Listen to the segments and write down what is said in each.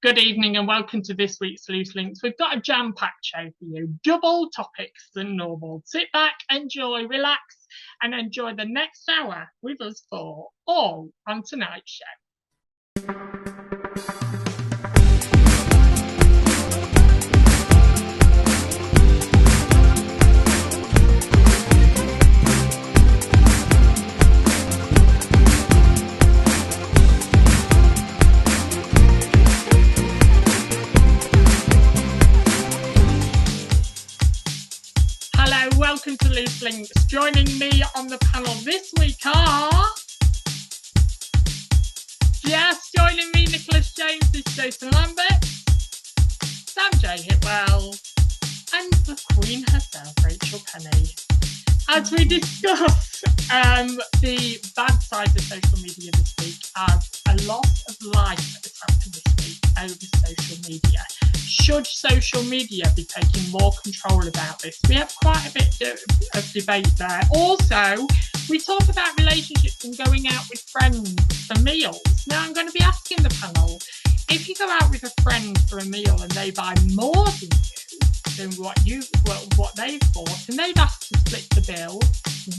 Good evening and welcome to this week's Loose Links. We've got a jam-packed show for you, double topics than normal. Sit back, enjoy, relax, and enjoy the next hour with us for all on tonight's show. Welcome to Loose Links. Joining me on the panel this week are... Yes, joining me, Nicholas James, is Jason Lambert, Sam J. Hitwell, and the Queen herself, Rachel Penny. As we discuss the bad side of social media this week, as a loss of life has happened this week over social media. Should social media be taking more control about this? We have quite a bit of debate there. Also, we talk about relationships and going out with friends for meals. Now, I'm going to be asking the panel, if you go out with a friend for a meal and they buy more than what they've bought and they've asked to split the bill,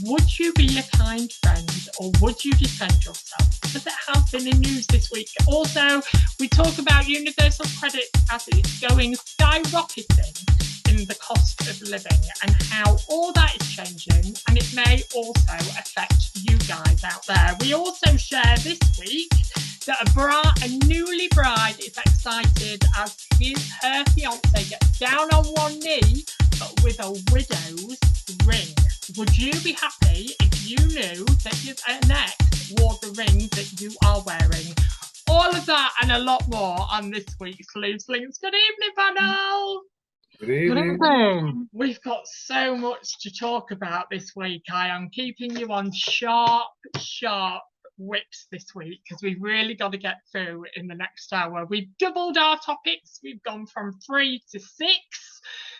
would you be a kind friend or would you defend yourself? Because it has been in news this week. Also, we talk about universal credit as it's going skyrocketing in the cost of living and how all that is changing, and it may also affect you guys out there. We also share this week that a newly bride is excited as her fiance gets down on one knee but with a widow's ring. Would you be happy if you knew that your ex wore the ring that you are wearing? All of that and a lot more on this week's Loose Links. Good evening, panel. Good evening. We've got so much to talk about this week. I am keeping you on sharp whips this week because we've really got to get through in the next hour. We've doubled our topics. We've gone from 3 to 6.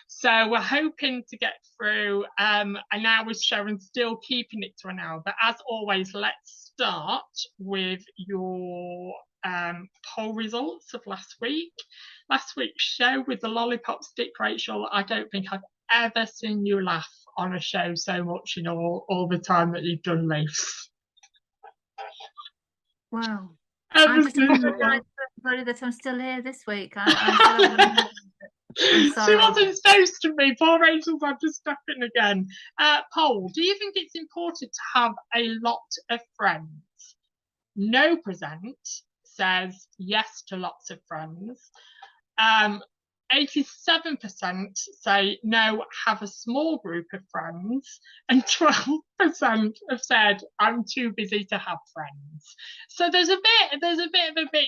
So we're hoping to get through an hour's show and still keeping it to an hour. But as always, let's start with your poll results of last week. Last week's show with the lollipop stick, Rachel, I don't think I've ever seen you laugh on a show so much in all the time that you've done Loose. Wow. I just apologise to everybody that I'm still here this week. She wasn't supposed to be. Poor Rachel's had to step in again. Poll, do you think it's important to have a lot of friends? No present says yes to lots of friends. 87% say no, have a small group of friends, and 12% have said I'm too busy to have friends. So there's a bit of a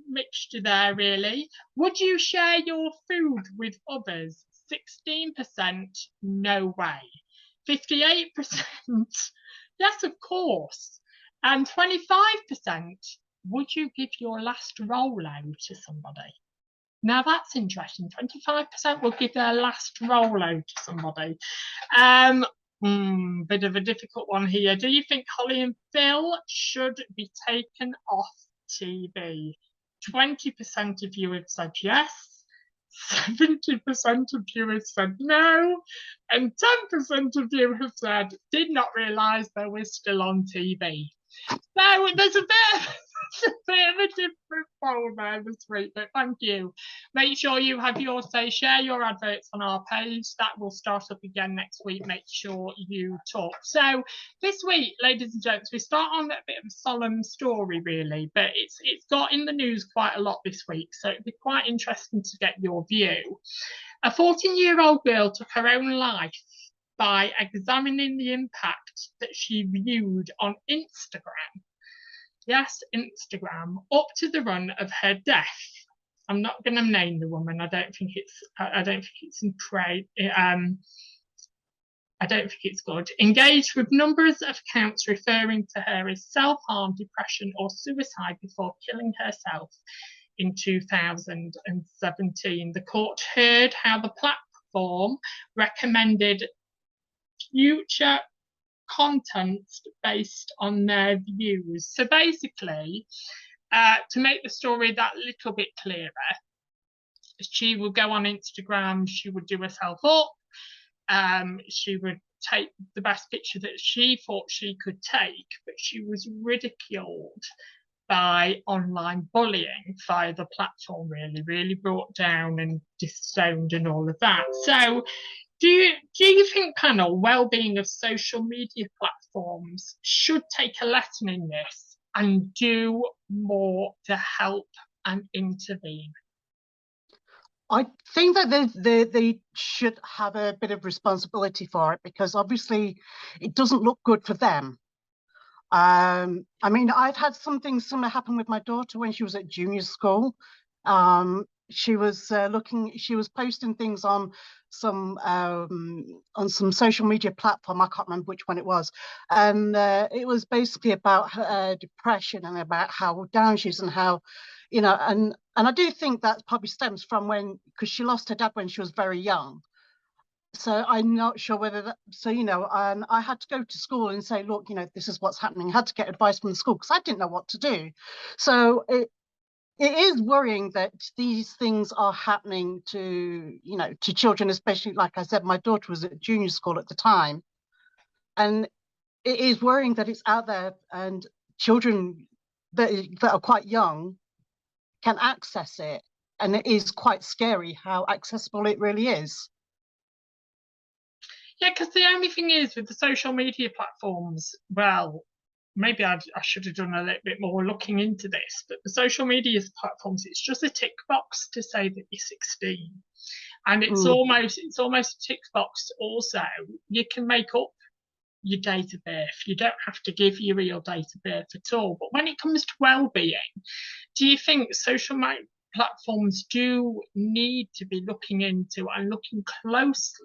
mixture there, really. Would you share your food with others? 16% no way. 58% yes, of course. And 25% would you give your last Rolo to somebody? Now that's interesting. 25% will give their last Rolo to somebody. Bit of a difficult one here. Do you think Holly and Phil should be taken off TV? 20% of you have said yes. 70% of you have said no. And 10% of you have said did not realise they were still on TV. So there's a bit of a different poll there this week, but thank you. Make sure you have your say. Share your adverts on our page. That will start up again next week. Make sure you talk. So this week, ladies and gents, we start on a bit of a solemn story, really, but it's got in the news quite a lot this week, so it'd be quite interesting to get your view. A 14-year-old girl took her own life by examining the impact that she viewed on Instagram. Yes, Instagram, up to the run of her death. I'm not going to name the woman. I don't think it's good. Engaged with numbers of accounts referring to her as self-harm, depression, or suicide before killing herself in 2017. The court heard how the platform recommended future content based on their views. So basically, to make the story that little bit clearer, she would go on Instagram, she would do herself up, she would take the best picture that she thought she could take, but she was ridiculed by online bullying via the platform, really brought down and disowned and all of that. So do you think, panel, well-being of social media platforms should take a lesson in this and do more to help and intervene? I think that they should have a bit of responsibility for it, because obviously it doesn't look good for them. I mean, I've had something similar happen with my daughter when she was at junior school. She was posting things on some social media platform. I can't remember which one it was, and it was basically about her depression and about how down she is and how, you know, and I do think that probably stems from because she lost her dad when she was very young. So I'm not sure whether that, so, you know, I had to go to school and say, look, you know, this is what's happening. I had to get advice from the school because I didn't know what to do. So it is worrying that these things are happening to, you know, to children, especially, like I said, my daughter was at junior school at the time. And it is worrying that it's out there and children that are quite young can access it. And it is quite scary how accessible it really is. Yeah, because the only thing is with the social media platforms, well, maybe I should have done a little bit more looking into this, but the social media platforms, it's just a tick box to say that you're 16. And it's almost a tick box also. You can make up your date of birth. You don't have to give your real date of birth at all. But when it comes to well-being, do you think social platforms do need to be looking into and looking closely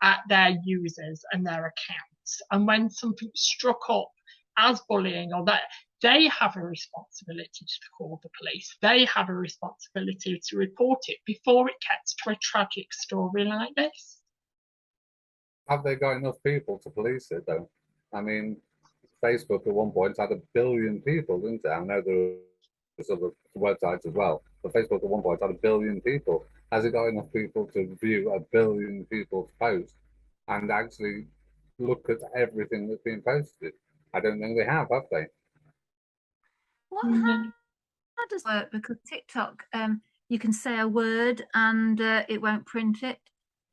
at their users and their accounts? And when something's struck up as bullying, or that, they have a responsibility to call the police. They have a responsibility to report it before it gets to a tragic story like this. Have they got enough people to police it, though? I mean, Facebook at one point had 1 billion people, didn't it? I know there were other websites as well, but Facebook at one point had 1 billion people. Has it got enough people to view 1 billion people's posts and actually look at everything that's being posted? I don't think they have they? How does it work? Because TikTok, you can say a word and it won't print it.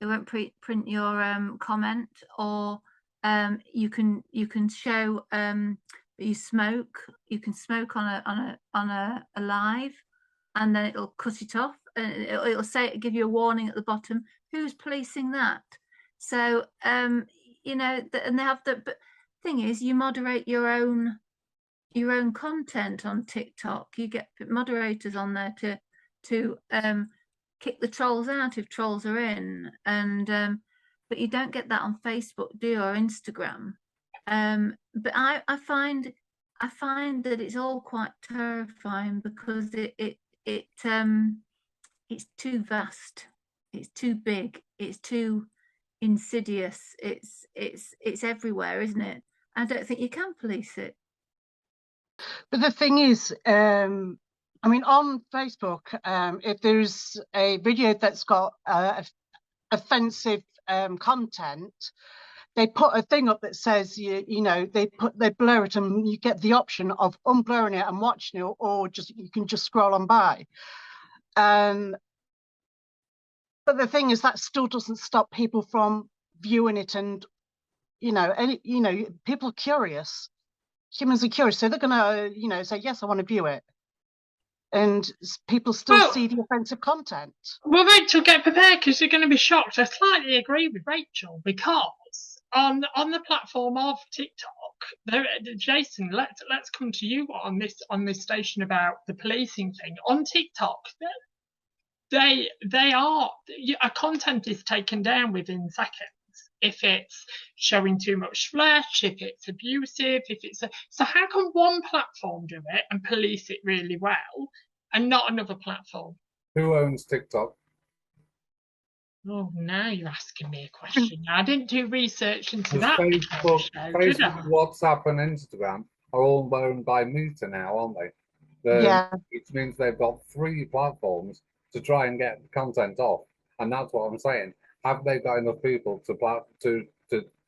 It won't print your comment, or you can show you smoke. You can smoke on a live, and then it'll cut it off, and it'll say, give you a warning at the bottom. Who's policing that? So you know, and they have the. But thing is, you moderate your own content on TikTok. You get moderators on there to kick the trolls out if trolls are in, and but you don't get that on Facebook, do you, or Instagram? But I find that it's all quite terrifying because it's too vast, it's too big, it's too insidious, it's everywhere, isn't it? I don't think you can police it. But the thing is, I mean, on Facebook, if there's a video that's got offensive content, they put a thing up that says, you know, they blur it, and you get the option of unblurring it and watching it, or you can just scroll on by. But the thing is, that still doesn't stop people from viewing it, and people are curious. Humans are curious, so they're gonna, say, yes, I want to view it. And people still see the offensive content. Well, Rachel, get prepared, because you're going to be shocked. I slightly agree with Rachel, because on the platform of TikTok, Jason, let's come to you on this station about the policing thing. On TikTok, a content is taken down within seconds. If it's showing too much flesh, if it's abusive, so how can one platform do it and police it really well and not another platform? Who owns TikTok? Oh, now you're asking me a question. I didn't do research into that. Facebook, WhatsApp, and Instagram are all owned by Meta now, aren't they? Yeah. Which means they've got 3 platforms to try and get content off. And that's what I'm saying. Have they got enough people to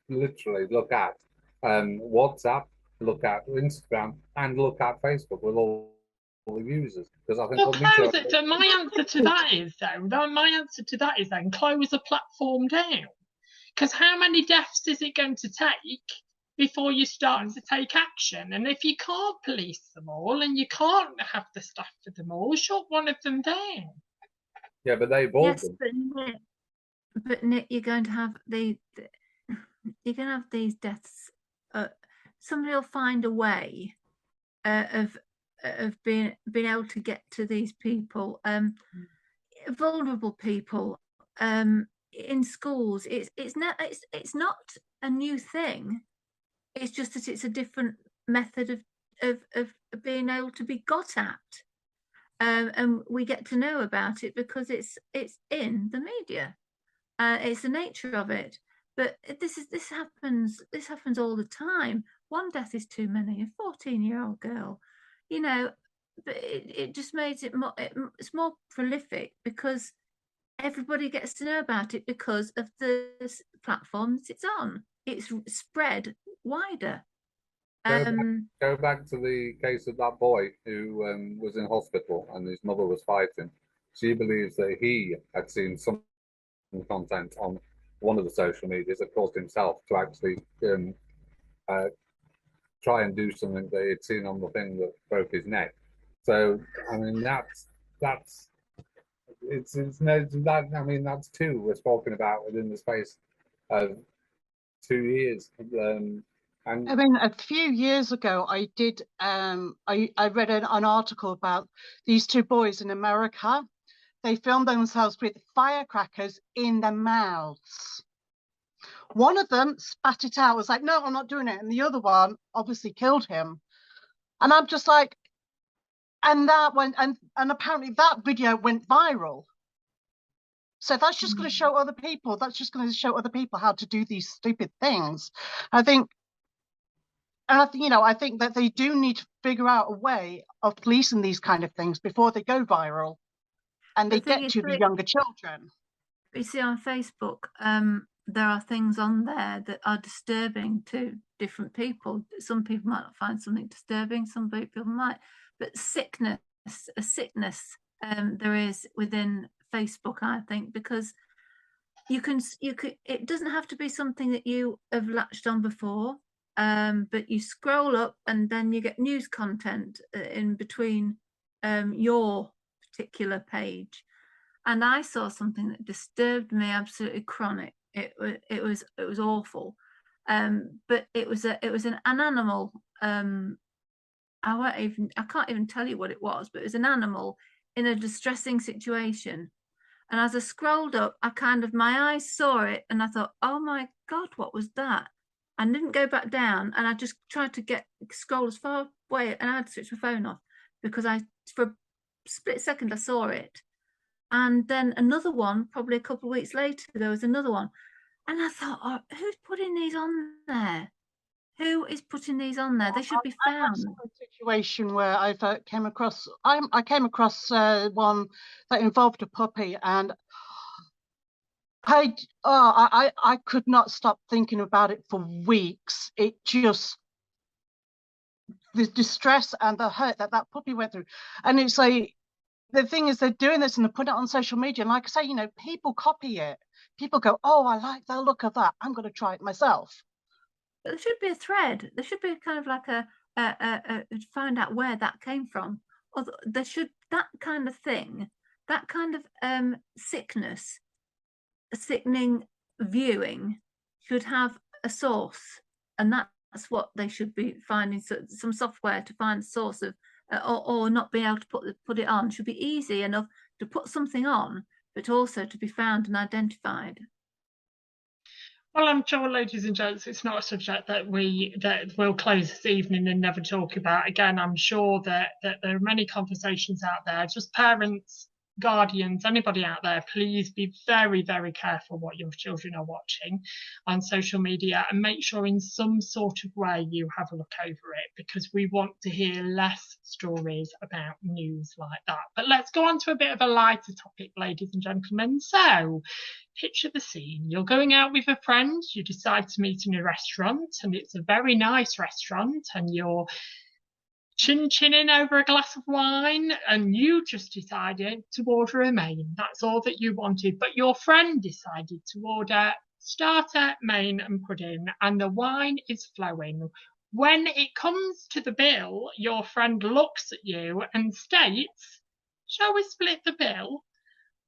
literally look at WhatsApp, look at Instagram, and look at Facebook with all the users? Because I think Well, close it. So my answer to that is then close the platform down. Because how many deaths is it going to take before you start to take action? And if you can't police them all and you can't have the staff for them all, shut one of them down. Yeah, but they bought Yes, them. but Nick, you're going to have these deaths. Somebody will find a way of being able to get to these people, vulnerable people, in schools. It's not a new thing. It's just that it's a different method of being able to be got at. And we get to know about it because it's in the media. It's the nature of it. But this happens all the time. One death is too many. A 14-year-old girl, you know, but it just makes it more. It's more prolific because everybody gets to know about it because of the platforms it's on. It's spread wider. Go back to the case of that boy who was in hospital and his mother was fighting. She believes that he had seen some content on one of the social medias that caused himself to actually try and do something that he'd seen on the thing that broke his neck. So I mean that's I mean that's two we're talking about within the space of 2 years. And I mean, a few years ago, I did. I read an article about these two boys in America. They filmed themselves with firecrackers in their mouths. One of them spat it out, was like, "No, I'm not doing it," and the other one obviously killed him. And I'm just like, and that went, and apparently that video went viral. So that's just going to show other people. That's just going to show other people how to do these stupid things. I think. And I think that they do need to figure out a way of policing these kind of things before they go viral and they get to the younger children. You see, on Facebook, there are things on there that are disturbing to different people. Some people might not find something disturbing, some people might, but a sickness there is within Facebook, I think, because you could, it doesn't have to be something that you have latched on before. But you scroll up and then you get news content in between your particular page. And I saw something that disturbed me absolutely chronic. It was awful. But it was an animal. I can't even tell you what it was, but it was an animal in a distressing situation. And as I scrolled up, my eyes saw it and I thought, oh my God, what was that? I didn't go back down, and I just tried to scroll as far away, and I had to switch my phone off because for a split second I saw it. And then another one, probably a couple of weeks later, there was another one. And I thought, oh, who's putting these on there? Who is putting these on there? They should be found. I had a situation where I came across one that involved a puppy, and I could not stop thinking about it for weeks. It just, the distress and the hurt that puppy went through. And it's like, the thing is, they're doing this and they put it on social media. And like I say, people copy it. People go, oh, I like the look of that. I'm going to try it myself. But there should be a thread. There should be kind of like a find out where that came from. Or there should, that kind of thing, that kind of sickness, sickening viewing should have a source, and that's what they should be finding. So some software to find the source of, or not being able to put it on should be easy enough to put something on, but also to be found and identified. Well, I'm sure, ladies and gents, it's not a subject that we'll close this evening and never talk about again. I'm sure that there are many conversations out there. Just parents guardians, anybody out there, please be very, very careful what your children are watching on social media, and make sure in some sort of way you have a look over it, because we want to hear less stories about news like that. But let's go on to a bit of a lighter topic, ladies and gentlemen. So, picture the scene. You're going out with a friend, you decide to meet in a restaurant, and it's a very nice restaurant, and you're chinning over a glass of wine, and you just decided to order a main. That's all that you wanted. But your friend decided to order starter, main, and pudding, and the wine is flowing. When it comes to the bill, your friend looks at you and states, "Shall we split the bill?"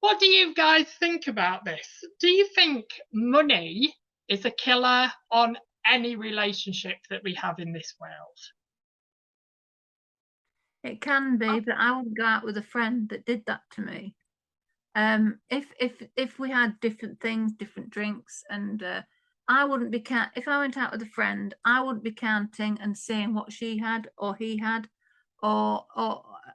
What do you guys think about this? Do you think money is a killer on any relationship that we have in this world? It can be, but I wouldn't go out with a friend that did that to me. If we had different things, different drinks, and I wouldn't be if I went out with a friend, I wouldn't be counting and seeing what she had or he had, or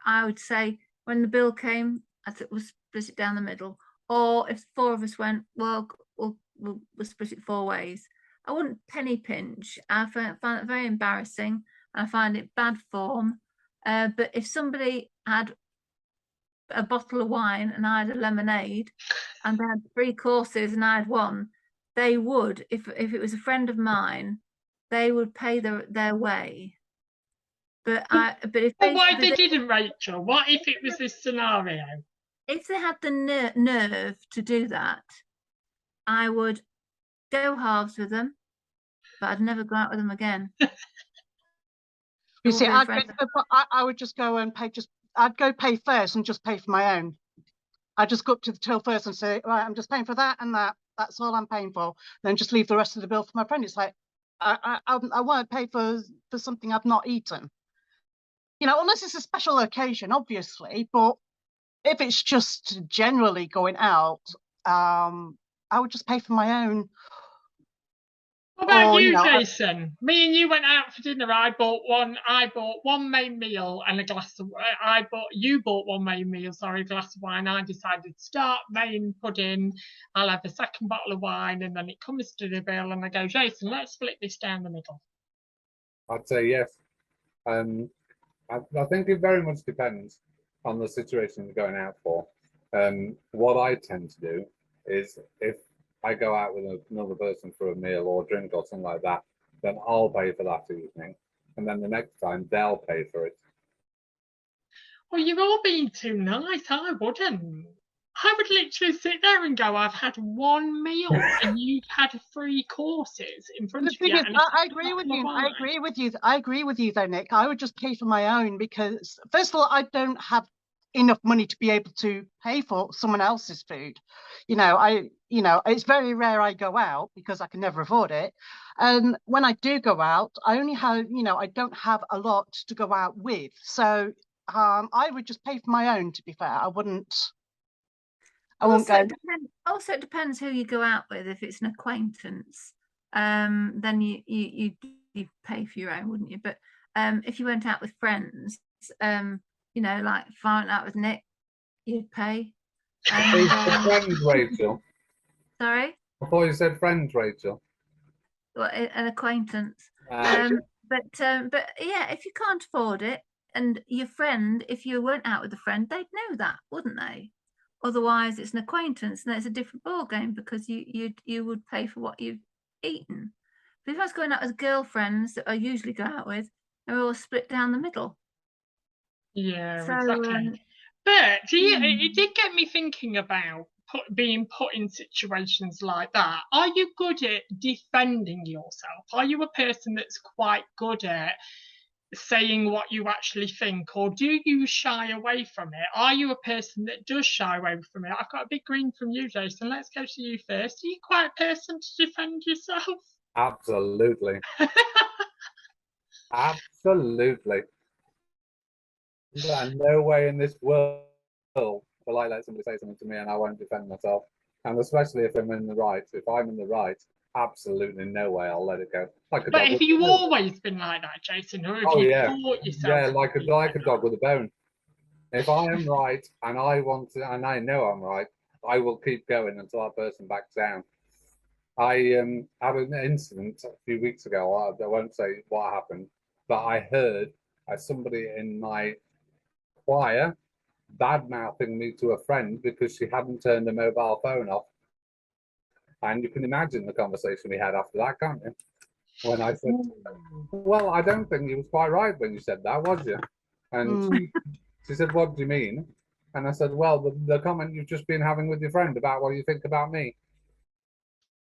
I would say when the bill came, I thought we'll split it down the middle. Or if 4 of us went, well, we'll split it 4 ways. I wouldn't penny pinch. I find it very embarrassing. I find it bad form. But if somebody had a bottle of wine and I had a lemonade, and they had 3 courses and I had 1, they would, if it was a friend of mine, they would pay their way. But if what if they didn't, Rachel? What if it was this scenario? If they had the nerve to do that, I would go halves with them, but I'd never go out with them again. You see, I would just go and pay. I'd go pay first and just pay for my own. I'd just go up to the till first and say, right, I'm just paying for that and that. That's all I'm paying for. Then just leave the rest of the bill for my friend. It's like I won't pay for something I've not eaten. You know, unless it's a special occasion, obviously. But if it's just generally going out, I would just pay for my own. What about you, Jason? Me and you went out for dinner. I bought one main meal and a glass of. You bought one main meal, sorry, a glass of wine. I decided start, main, pudding. I'll have a second bottle of wine, and then it comes to the bill, and I go, Jason, let's split this down the middle. I'd say yes. I think it very much depends on the situation you're going out for. What I tend to do is if I go out with another person for a meal or a drink or something like that, then I'll pay for that evening. And then the next time they'll pay for it. Well, you're all being too nice. I wouldn't. I would literally sit there and go, I've had one meal and you've had 3 courses in front of you. I agree with you. I agree with you though, Nick. I would just pay for my own because, first of all, I don't have enough money to be able to pay for someone else's food. It's very rare I go out because I can never afford it. And when I do go out, I only have, I don't have a lot to go out with. So I would just pay for my own, to be fair. I won't go. It depends who you go out with. If it's an acquaintance, then you pay for your own, wouldn't you? But if you went out with friends, like if I went out with Nick, you'd pay. Friends, Rachel. Sorry? I thought you said friends, Rachel. Well, an acquaintance. But yeah, if you can't afford it, and your friend, if you went out with a friend, they'd know that, wouldn't they? Otherwise, it's an acquaintance, and it's a different ball game because you would pay for what you've eaten. But if I was going out with girlfriends that I usually go out with, they're all split down the middle. Yeah, exactly. But it did get me thinking about being put in situations like that. Are you good at defending yourself? Are you a person that's quite good at saying what you actually think, or do you shy away from it? Are you a person that does shy away from it? I've got a big green from you, Jason. Let's go to you first. Are you quite a person to defend yourself? Absolutely. Absolutely. No way in this world will I let somebody say something to me and I won't defend myself. And especially if I'm in the right. If I'm in the right, absolutely no way I'll let it go. But have you always been like that, Jason? Or have you taught yourself? Yeah, like a dog with a bone. If I am right and I want to, and I know I'm right, I will keep going until that person backs down. I had an incident a few weeks ago. I won't say what happened, but I heard somebody in my choir bad mouthing me to a friend because she hadn't turned the mobile phone off. And you can imagine the conversation we had after that, can't you? When I said, well, I don't think you was quite right when you said that, was you? And she said, what do you mean? And I said, well, the comment you've just been having with your friend about what you think about me.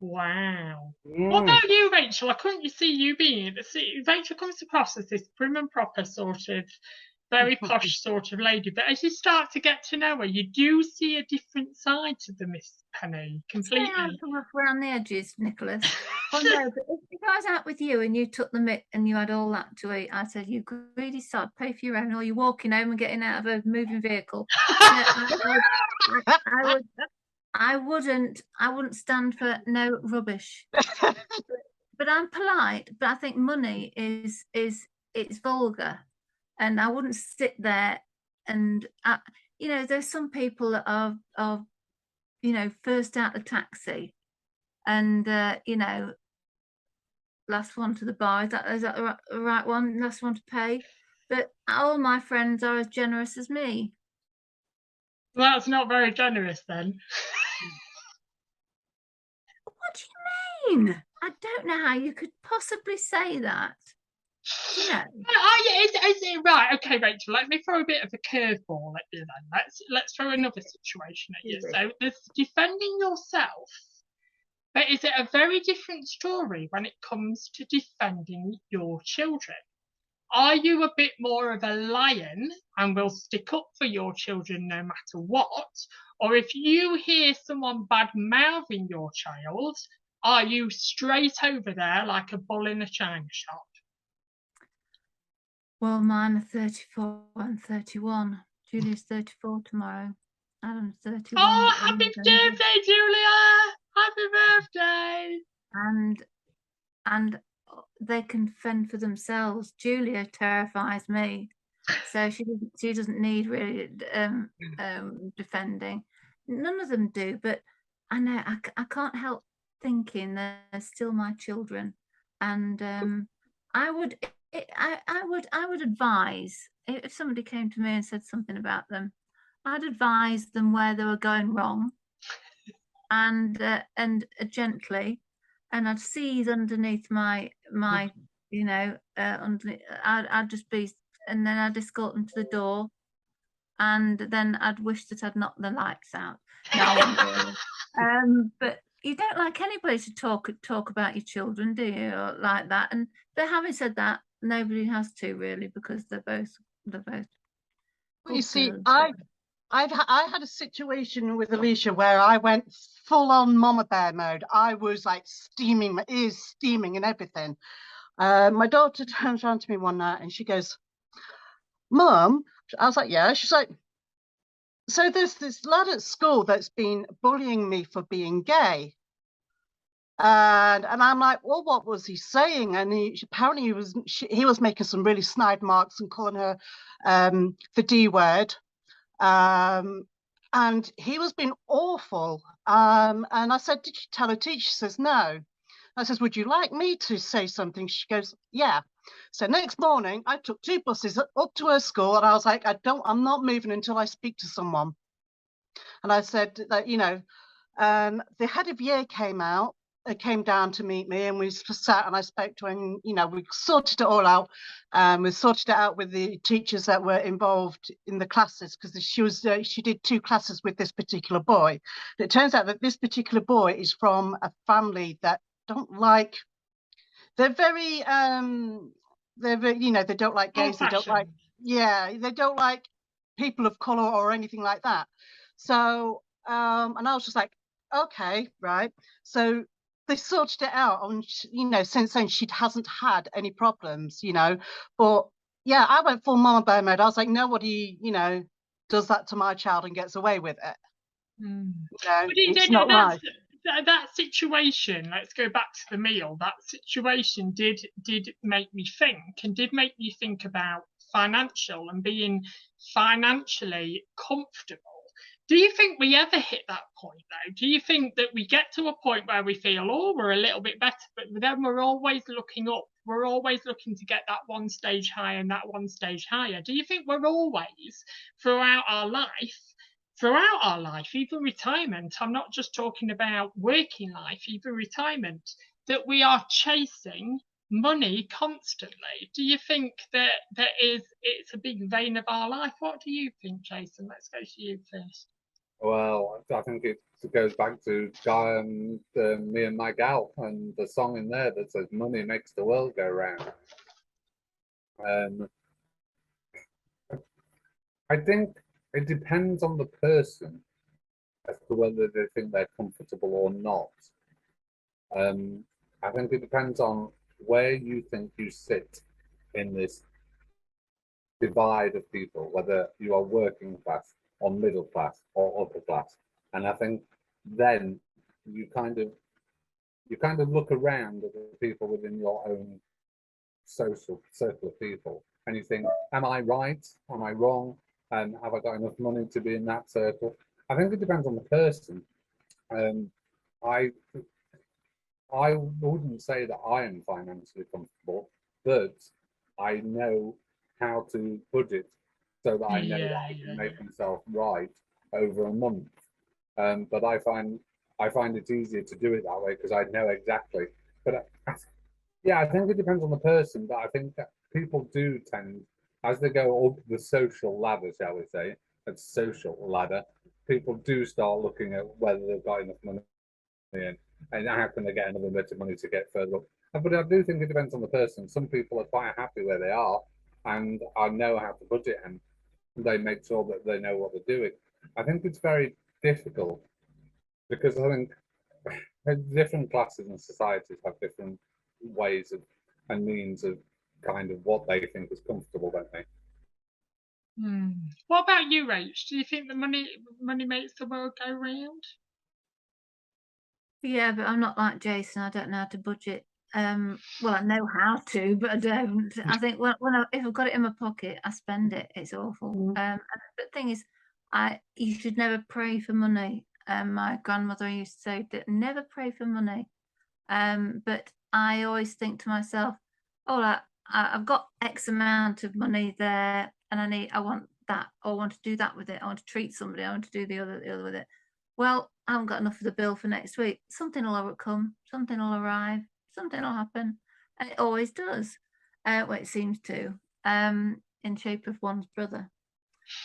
Wow. What about you, Rachel? I couldn't see you being. See, Rachel comes across as this prim and proper sort of, very posh sort of lady. But as you start to get to know her, you do see a different side to the Miss Penny completely. Stay out rough around the edges, Nicholas. Oh no, but if I was out with you and you took the mick and you had all that to eat, I said, you greedy sod, pay for your own, or you're walking home and getting out of a moving vehicle. I wouldn't stand for no rubbish. But I'm polite, but I think money is it's vulgar, and I wouldn't sit there and you know, there's some people that are you know, first out the taxi and you know, last one to the bar. Is that the right one? Last one to pay. But all my friends are as generous as me. Well, that's not very generous then. What do you mean? I don't know how you could possibly say that. You know. Is it right? Okay, Rachel. Let me throw a bit of a curveball at you then. Let's throw another situation at you. So there's defending yourself, but is it a very different story when it comes to defending your children? Are you a bit more of a lion and will stick up for your children no matter what? Or if you hear someone bad-mouthing your child, are you straight over there like a bull in a china shop? Well, mine are 34 and 31. Julia's 34 tomorrow. Adam's 31. Oh, happy birthday, Julia! Happy birthday! And they can fend for themselves. Julia terrifies me, so she doesn't need really defending. None of them do, but I know I can't help thinking they're still my children, and I would advise if somebody came to me and said something about them, I'd advise them where they were going wrong, and gently. And I'd seize underneath my you know, underneath, I'd just be, and then I'd escort them to the door, and then I'd wish that I'd knocked the lights out. No, I wouldn't really. But you don't like anybody to talk about your children, do you? Or like that. And but having said that, nobody has to really, because they're both. Well, you see, I had a situation with Alicia where I went full on mama bear mode. I was like steaming, my ears steaming and everything. My daughter turns around to me one night and she goes, Mum, I was like, yeah. She's like, so there's this lad at school that's been bullying me for being gay. And I'm like, well, what was he saying? And apparently he was making some really snide marks and calling her the D word. And he was being awful. And I said, did you tell a teacher? She says, no. I says, would you like me to say something? She goes, yeah. So next morning, I took 2 buses up to her school, and I was like, I'm not moving until I speak to someone. And I said that, you know, the head of year came down to meet me, and we sat and I spoke to her, and, you know, we sorted it all out. We sorted it out with the teachers that were involved in the classes, because she did 2 classes with this particular boy. And it turns out that this particular boy is from a family that don't like, they're very, you know, they don't like gays, they don't like, they don't like people of color or anything like that. So, and I was just like, okay, right. So they sorted it out, and, you know, since then she hasn't had any problems, you know. But yeah, I went full mama bear mode. I was like, nobody, you know, does that to my child and gets away with it. You know, it's not right. That situation, let's go back to the meal, that situation did make me think, and did make me think about financial and being financially comfortable. Do you think we ever hit that point though? Do you think that we get to a point where we feel, oh, we're a little bit better, but then we're always looking up? We're always looking to get that one stage higher and that one stage higher. Do you think we're always, throughout our life, even retirement, I'm not just talking about working life, even retirement, that we are chasing money constantly? Do you think that it's a big vein of our life? What do you think, Jason? Let's go to you first. Well, I think it goes back to Me and My Gal and the song in there that says money makes the world go round. I think it depends on the person as to whether they think they're comfortable or not. I think it depends on where you think you sit in this divide of people, whether you are working class or middle class or upper class. And I think then you kind of look around at the people within your own social circle of people and you think, am I right? Am I wrong? And have I got enough money to be in that circle? I think it depends on the person. I wouldn't say that I am financially comfortable, but I know how to budget so that I know that I can make myself right over a month. But I find it easier to do it that way because I know exactly. But I think it depends on the person. But I think that people do tend, as they go up the social ladder, shall we say, it's social ladder, people do start looking at whether they've got enough money and how can they get another bit of money to get further up. But I do think it depends on the person. Some people are quite happy where they are and I know how to budget and they make sure that they know what they're doing. I think it's very difficult because I think different classes and societies have different ways of and means of kind of what they think is comfortable, don't they? What about you, Rach? Do you think the money makes the world go round? Yeah, but I'm not like Jason. I don't know how to budget. Well, I know how to, but I don't. I think if I've got it in my pocket, I spend it. It's awful. But the thing is, you should never pray for money. My grandmother used to say that never pray for money. But I always think to myself, oh, I've got X amount of money there, and I want that, or I want to do that with it. I want to treat somebody. I want to do the other with it. Well, I haven't got enough for the bill for next week. Something will come, something will arrive, something will happen. And it always does. Well, it seems to, in shape of one's brother.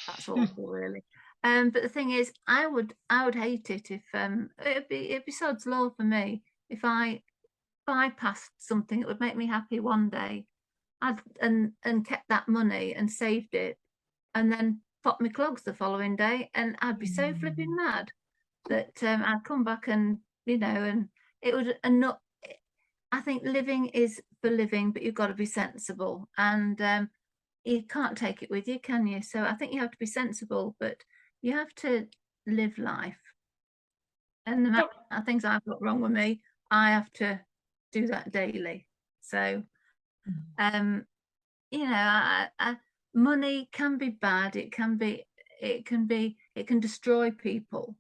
That's awful, really. But the thing is, I would hate it if it'd be sod's law for me if I bypassed something that would make me happy one day, and kept that money and saved it, and then popped my clogs the following day, and I'd be so flipping mad that I'd come back and and it would not. I think living is for living, but you've got to be sensible, and you can't take it with you, can you? So I think you have to be sensible, but you have to live life. And the amount of things I've got wrong with me, I have to do that daily. So, money can be bad. It can destroy people,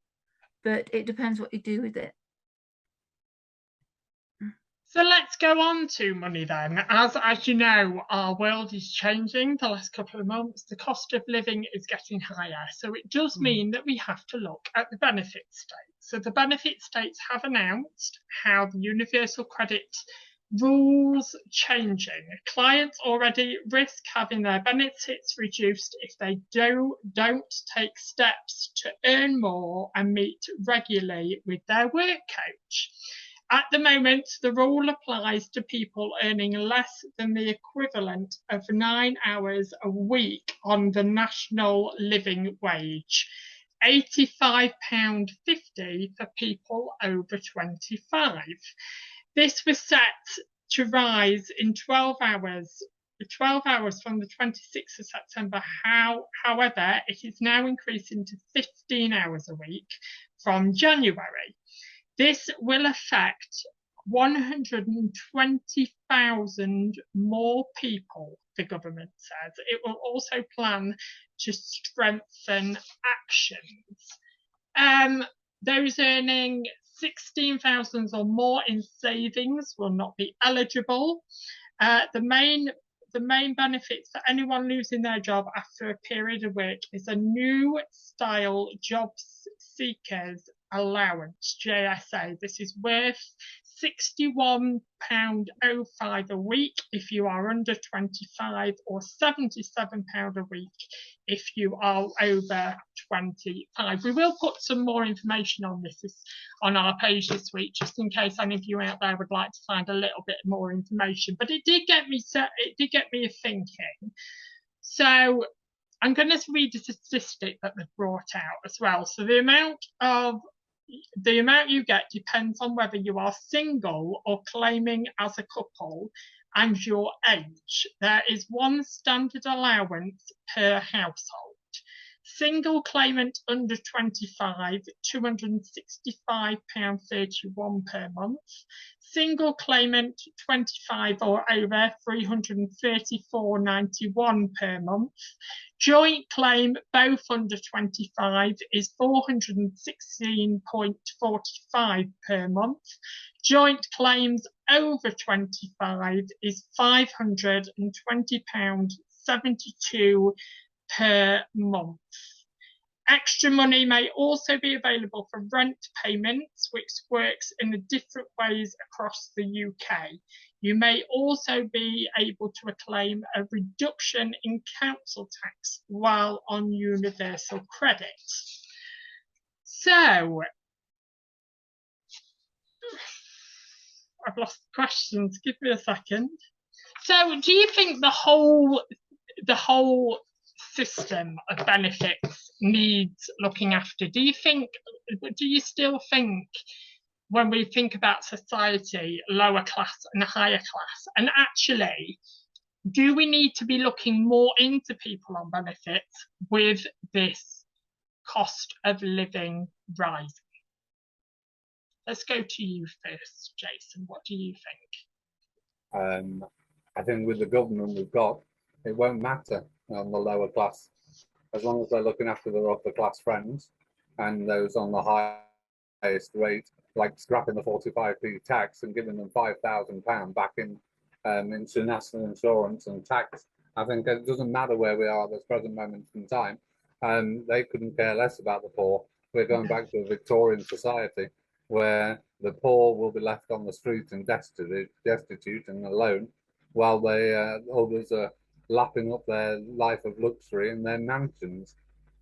but it depends what you do with it. So let's go on to money then. As you know, our world is changing the last couple of months. The cost of living is getting higher. So it does mean that we have to look at the benefit states. So the benefit states have announced how the universal credit rules changing. Clients already risk having their benefits reduced if they don't take steps to earn more and meet regularly with their work coach. At the moment, the rule applies to people earning less than the equivalent of 9 hours a week on the national living wage, £85.50 for people over 25. This was set to rise in 12 hours from the 26th of September. However, it is now increasing to 15 hours a week from January. This will affect 120,000 more people, the government says. It will also plan to strengthen actions. Those earning 16,000 or more in savings will not be eligible. The main benefits for anyone losing their job after a period of work is a new style job seekers allowance, JSA. This is worth £61.05 a week if you are under 25, or £77 a week if you are over 25. We will put some more information on this on our page this week, just in case any of you out there would like to find a little bit more information. But it did get me thinking. So I'm going to read a statistic that they've brought out as well. So the amount you get depends on whether you are single or claiming as a couple and your age. There is one standard allowance per household. Single claimant under 25, £265.31 per month. Single claimant 25 or over, £334.91 per month. Joint claim, both under 25, is £416.45 per month. Joint claims over 25 is £520.72 per month. Extra money may also be available for rent payments, which works in different ways across the UK. You may also be able to claim a reduction in council tax while on universal credit. So, I've lost the questions. Give me a second. So, do you think the whole system of benefits needs looking after? Do you still think, when we think about society, lower class and higher class, and actually, do we need to be looking more into people on benefits with this cost of living rising? Let's go to you first, Jason. What do you think? I think with the government we've got, it won't matter on the lower class, as long as they're looking after their upper class friends and those on the highest rate, like scrapping the 45p tax and giving them £5,000 back into national insurance and tax. I think it doesn't matter where we are at this present moment in time. They couldn't care less about the poor. We're going back to a Victorian society where the poor will be left on the street and destitute and alone, while others are lapping up their life of luxury in their mansions,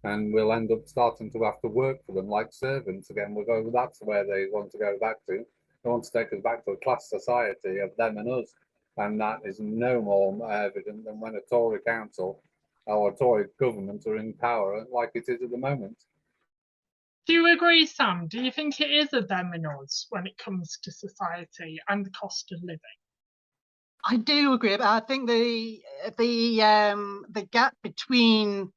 and we'll end up starting to have to work for them like servants again. That's where they want to go back to. They want to take us back to a class society of them and us, and that is no more evident than when a Tory council or a Tory government are in power, like it is at the moment. Do you agree, Sam? Do you think it is a them and us when it comes to society and the cost of living? I do agree. I think the gap between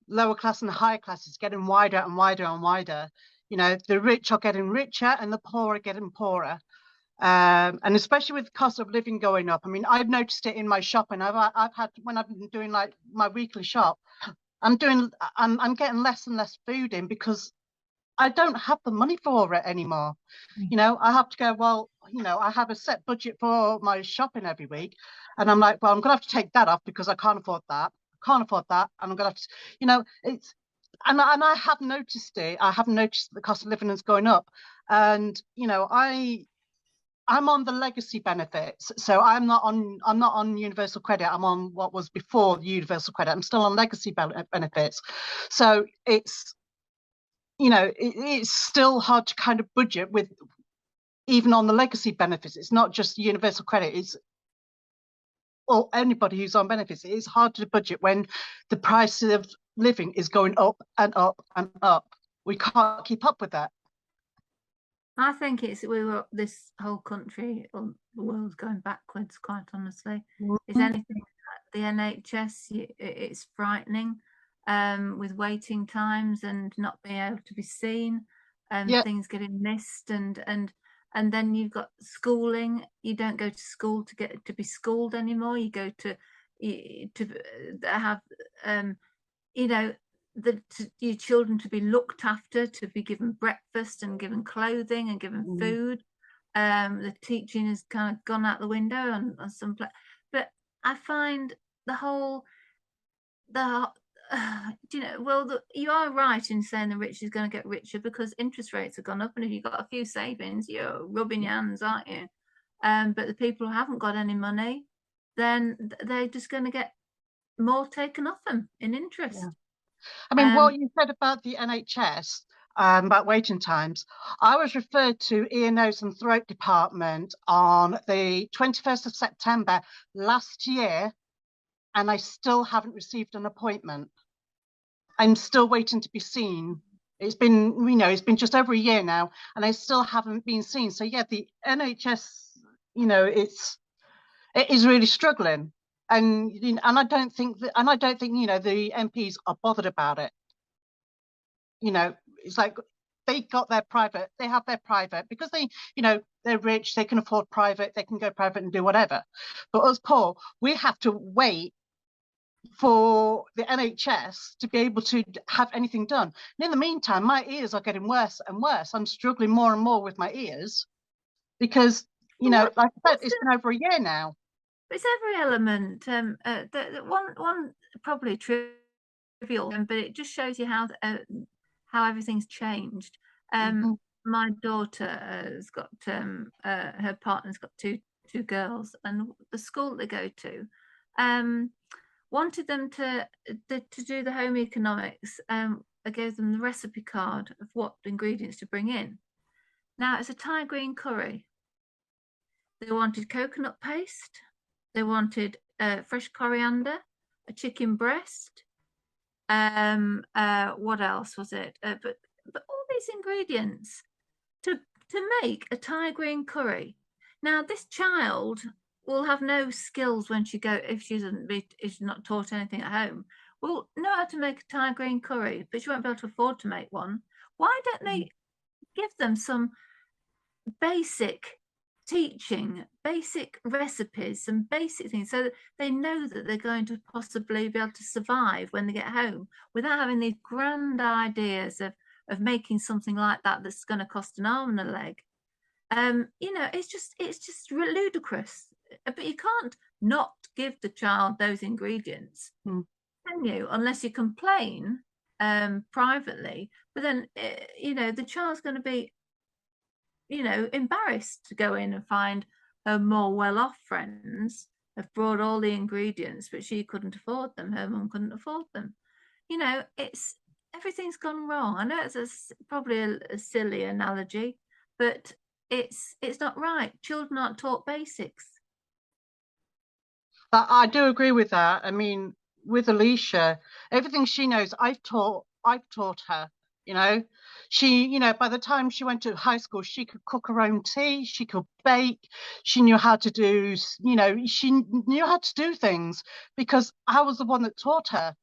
lower class and higher class is getting wider and wider and wider. You know, the rich are getting richer and the poor are getting poorer. And especially with the cost of living going up. I mean, I've noticed it in my shopping. I've had, when I've been doing like my weekly shop, I'm getting less and less food in because I don't have the money for it anymore. You know, I have to go, well, you know, I have a set budget for my shopping every week. And I'm like, well, I'm going to have to take that off because I can't afford that. And I'm going to have to, you know, it's, and I have noticed it. I have noticed the cost of living is going up. And, you know, I'm on the legacy benefits. So I'm not on universal credit. I'm on what was before the universal credit. I'm still on legacy benefits. So it's, you know, it's still hard to kind of budget with, even on the legacy benefits. It's not just universal credit. It's, well, anybody who's on benefits. It is hard to budget when the price of living is going up and up and up. We can't keep up with that. I think this whole country or the world's going backwards, quite honestly. Is anything like the NHS, it's frightening, with waiting times and not being able to be seen, and things getting missed, and And then you've got schooling. You don't go to school to be schooled anymore. You go to have your children to be looked after, to be given breakfast and given clothing and given food. The teaching has kind of gone out the window on some but I find you are right in saying the rich is going to get richer because interest rates have gone up, and if you've got a few savings, you're rubbing your hands, aren't you? But the people who haven't got any money, then they're just going to get more taken off them in interest. Yeah. I mean, what you said about the NHS, about waiting times, I was referred to ear, nose and throat department on the 21st of September last year, and I still haven't received an appointment. I'm still waiting to be seen. It's been, it's been just over a year now, and I still haven't been seen. So yeah, the NHS, it is really struggling, and I don't think the MPs are bothered about it. It's like they have their private because they're rich, they can afford private, they can go private and do whatever. But us poor, we have to wait for the NHS to be able to have anything done. And in the meantime, my ears are getting worse and worse. I'm struggling more and more with my ears because, like I said, it's been over a year now. It's every element. One probably trivial, but it just shows you how everything's changed. My daughter has got her partner's got two girls, and the school they go to wanted them to do the home economics. I gave them the recipe card of what ingredients to bring in. Now it's a Thai green curry. They wanted coconut paste. They wanted fresh coriander, a chicken breast. What else was it? But all these ingredients to make a Thai green curry. Now this child will have no skills when if she's not taught anything at home. Will know how to make a Thai green curry, but she won't be able to afford to make one. Why don't they give them some basic teaching, basic recipes, some basic things, so that they know that they're going to possibly be able to survive when they get home without having these grand ideas of making something like that that's going to cost an arm and a leg. It's just ludicrous. But you can't not give the child those ingredients, can you? Unless you complain privately. But then, the child's going to be, embarrassed to go in and find her more well-off friends have brought all the ingredients, but she couldn't afford them. Her mum couldn't afford them. Everything's gone wrong. I know it's probably a silly analogy, but it's not right. Children aren't taught basics. I do agree with that. I mean, with Alicia, everything she knows, I've taught her. She, by the time she went to high school, she could cook her own tea, she could bake, she knew how to do, she knew how to do things because I was the one that taught her.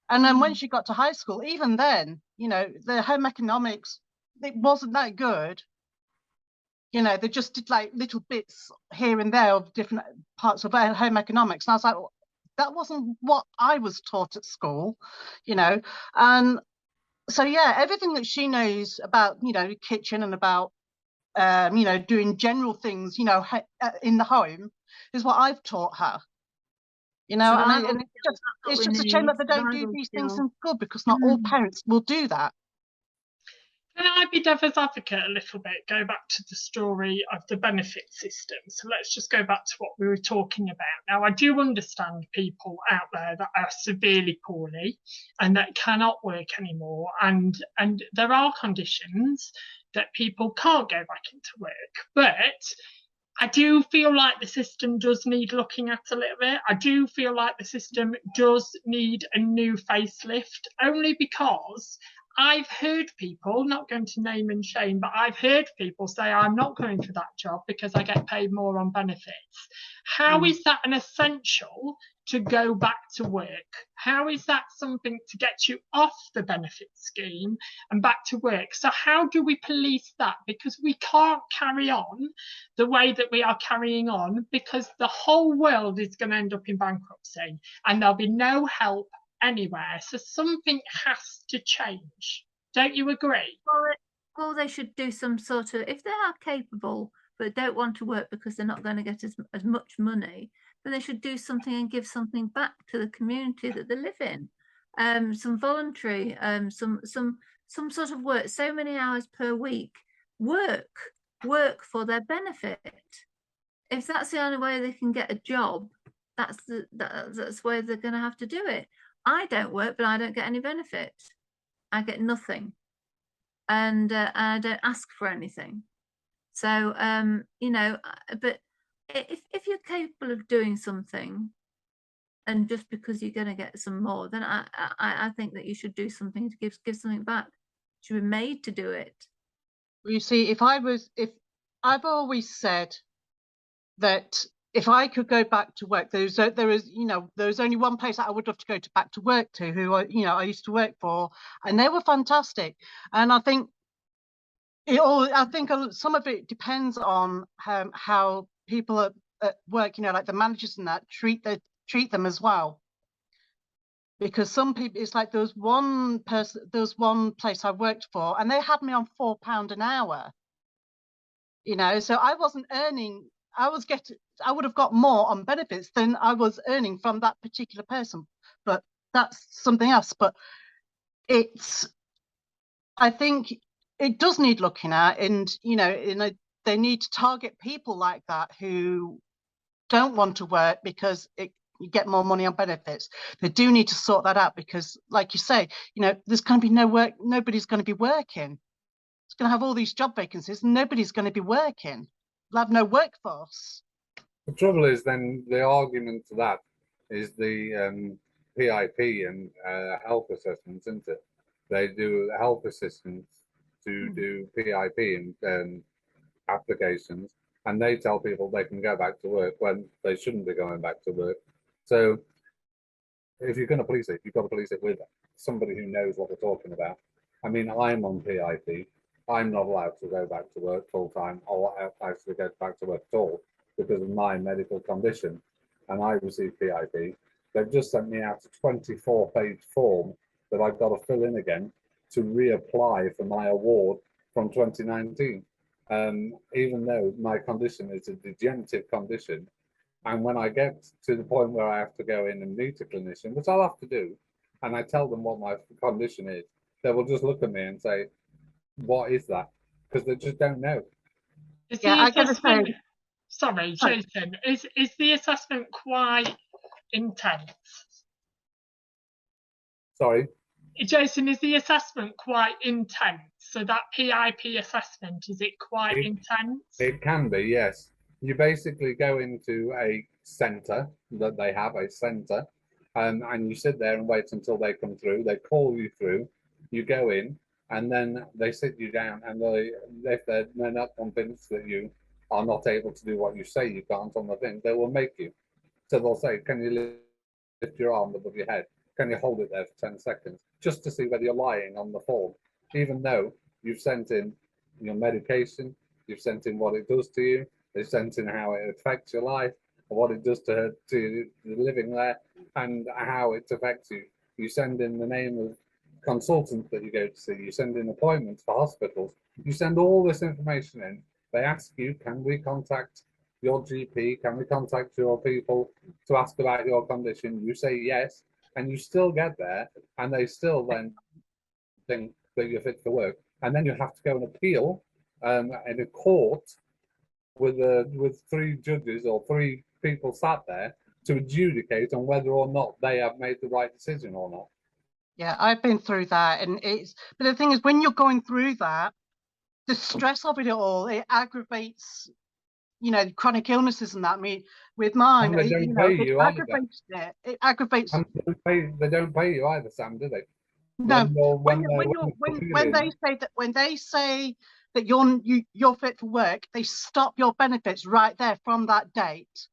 And then when she got to high school, even then, the home economics, it wasn't that good. They just did like little bits here and there of different parts of home economics. And I was like, well, that wasn't what I was taught at school, And so, yeah, everything that she knows about, kitchen and about, doing general things, in the home is what I've taught her. And it's just a shame that they don't do these things in school because not all parents will do that. Can I be devil's advocate a little bit? Go back to the story of the benefit system. So let's just go back to what we were talking about. Now, I do understand people out there that are severely poorly and that cannot work anymore. And there are conditions that people can't go back into work. But I do feel like the system does need looking at a little bit. I do feel like the system does need a new facelift, only because I've heard people, not going to name and shame, but I've heard people say, I'm not going for that job because I get paid more on benefits. How is that an essential to go back to work? How is that something to get you off the benefit scheme and back to work? So how do we police that? Because we can't carry on the way that we are carrying on, because the whole world is going to end up in bankruptcy and there'll be no help anywhere. So something has to change. Don't you agree? Well, they should do some sort of, if they are capable but don't want to work because they're not going to get as much money, then they should do something and give something back to the community that they live in. Some voluntary, some sort of work, so many hours per week, work for their benefit. If that's the only way they can get a job, that's the way they're going to have to do it. I don't work, but I don't get any benefit. I get nothing, and I don't ask for anything. So you know, but if you're capable of doing something, and just because you're going to get some more, then I think that you should do something to give something back. You should be made to do it. Well, you see, if I've always said that if I could go back to work, there is only one place that I would love to go back to work to, who I used to work for, and they were fantastic. And I think some of it depends on how people at work, like the managers and that, treat them as well. Because some people, it's like there was one place I worked for, and they had me on £4 an hour. So I wasn't earning. I would have got more on benefits than I was earning from that particular person, but that's something else. But I think it does need looking at, and they need to target people like that who don't want to work because you get more money on benefits. They do need to sort that out, because, like you say, there's going to be no work. Nobody's going to be working. It's going to have all these job vacancies, and nobody's going to be working. We'll have no workforce. The trouble is, then the argument to that is the PIP and health assessments, isn't it? They do health assistance to do PIP and applications, and they tell people they can go back to work when they shouldn't be going back to work. So if you're going to police it, you've got to police it with somebody who knows what they're talking about. I mean, I'm on PIP. I'm not allowed to go back to work full time or actually go back to work at all because of my medical condition, and I receive PIP. They've just sent me out a 24-page form that I've got to fill in again to reapply for my award from 2019. Even though my condition is a degenerative condition, and when I get to the point where I have to go in and meet a clinician, which I'll have to do, and I tell them what my condition is, they will just look at me and say, "What is that?" Because they just don't know. I gotta say, sorry, Jason, is the assessment quite intense? Sorry? Jason, is the assessment quite intense? So that PIP assessment, is it quite intense? It can be, yes. You basically go into a centre that they have, a centre, and you sit there and wait until they come through. They call you through, you go in, and then they sit you down, and if they're not convinced that you are not able to do what you say you can't on the thing, they will make you. So they'll say, can you lift your arm above your head? Can you hold it there for 10 seconds? Just to see whether you're lying on the form, even though you've sent in your medication, you've sent in what it does to you, they've sent in how it affects your life, and what it does to living there, and how it affects you. You send in the name of consultants that you go to see, you send in appointments for hospitals, you send all this information in. They ask you, can we contact your GP? Can we contact your people to ask about your condition? You say yes, and you still get there, and they still then think that you're fit for work. And then you have to go and appeal in a court with 3 judges or 3 people sat there to adjudicate on whether or not they have made the right decision or not. Yeah, I've been through that, and but the thing is, when you're going through that, the stress of it all, it aggravates, chronic illnesses and that. I mean, with mine, And they don't pay you it aggravates it. It aggravates. And they don't pay you either, Sam, do they? No, when they say that you're fit for work, they stop your benefits right there from that date.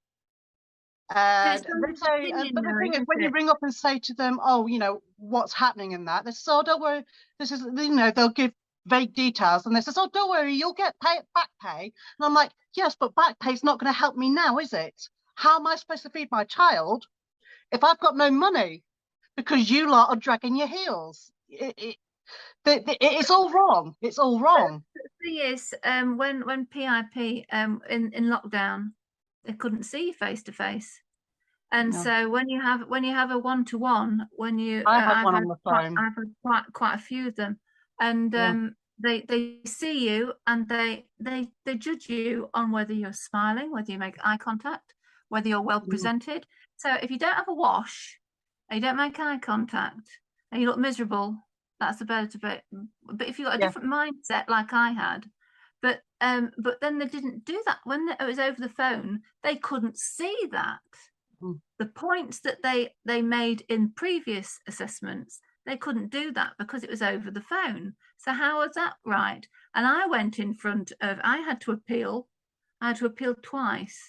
And they say, but the thing is, when you ring up and say to them, oh, you know, what's happening in that, they say, oh, don't worry, this is, you know, they'll give vague details, and they say, oh, don't worry, you'll get back pay. And I'm like, yes, but back pay's not going to help me now, is it? How am I supposed to feed my child if I've got no money? Because you lot are dragging your heels. It's all wrong. It's all wrong. The thing is, when PIP in lockdown, they couldn't see you face to face, and so when you have a one-to-one, when you I have one on the phone. I've had quite a few of them, and they see you and they judge you on whether you're smiling, whether you make eye contact, whether you're well presented. So if you don't have a wash, and you don't make eye contact, and you look miserable, that's about it. But if you've got a different mindset like I had, but then they didn't do that when it was over the phone. They couldn't see that. The points that they made in previous assessments, they couldn't do that because it was over the phone. So how was that right? And I went in front of, I had to appeal twice,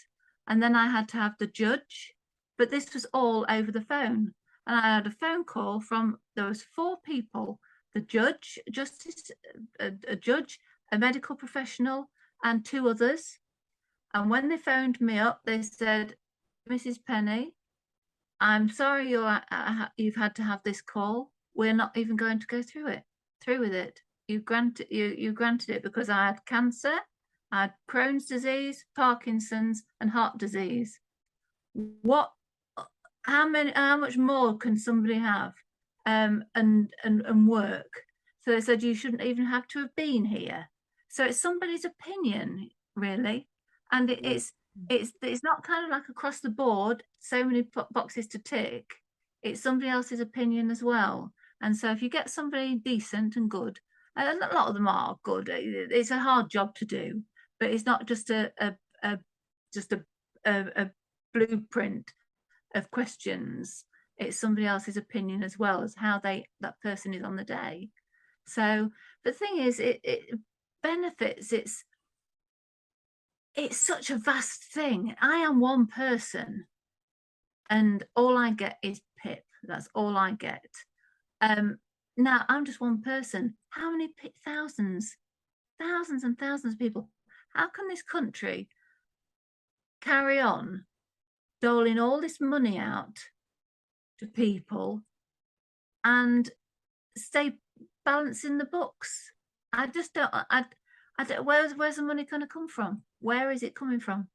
and then I had to have the judge, but this was all over the phone. And I had a phone call from, there was 4 people, the judge, a judge, a medical professional, and 2 others. And when they phoned me up, they said, Mrs. Penny, I'm sorry you've had to have this call. We're not even going to go through with it. You granted it because I had cancer, I had Crohn's disease, Parkinson's, and heart disease. How much more can somebody have and work? So they said you shouldn't even have to have been here. So it's somebody's opinion, really, and it's not kind of like across the board, so many boxes to tick. It's somebody else's opinion as well. And so if you get somebody decent and good, and a lot of them are good, it's a hard job to do, but it's not just a blueprint of questions. It's somebody else's opinion as well as how that person is on the day. So the thing is, it benefits. It's such a vast thing. I am one person, and all I get is PIP. That's all I get. Now I'm just one person. How many thousands and thousands of people? How can this country carry on doling all this money out to people and stay balancing the books? I just don't. I don't. Where's the money going to come from? Where is it coming from?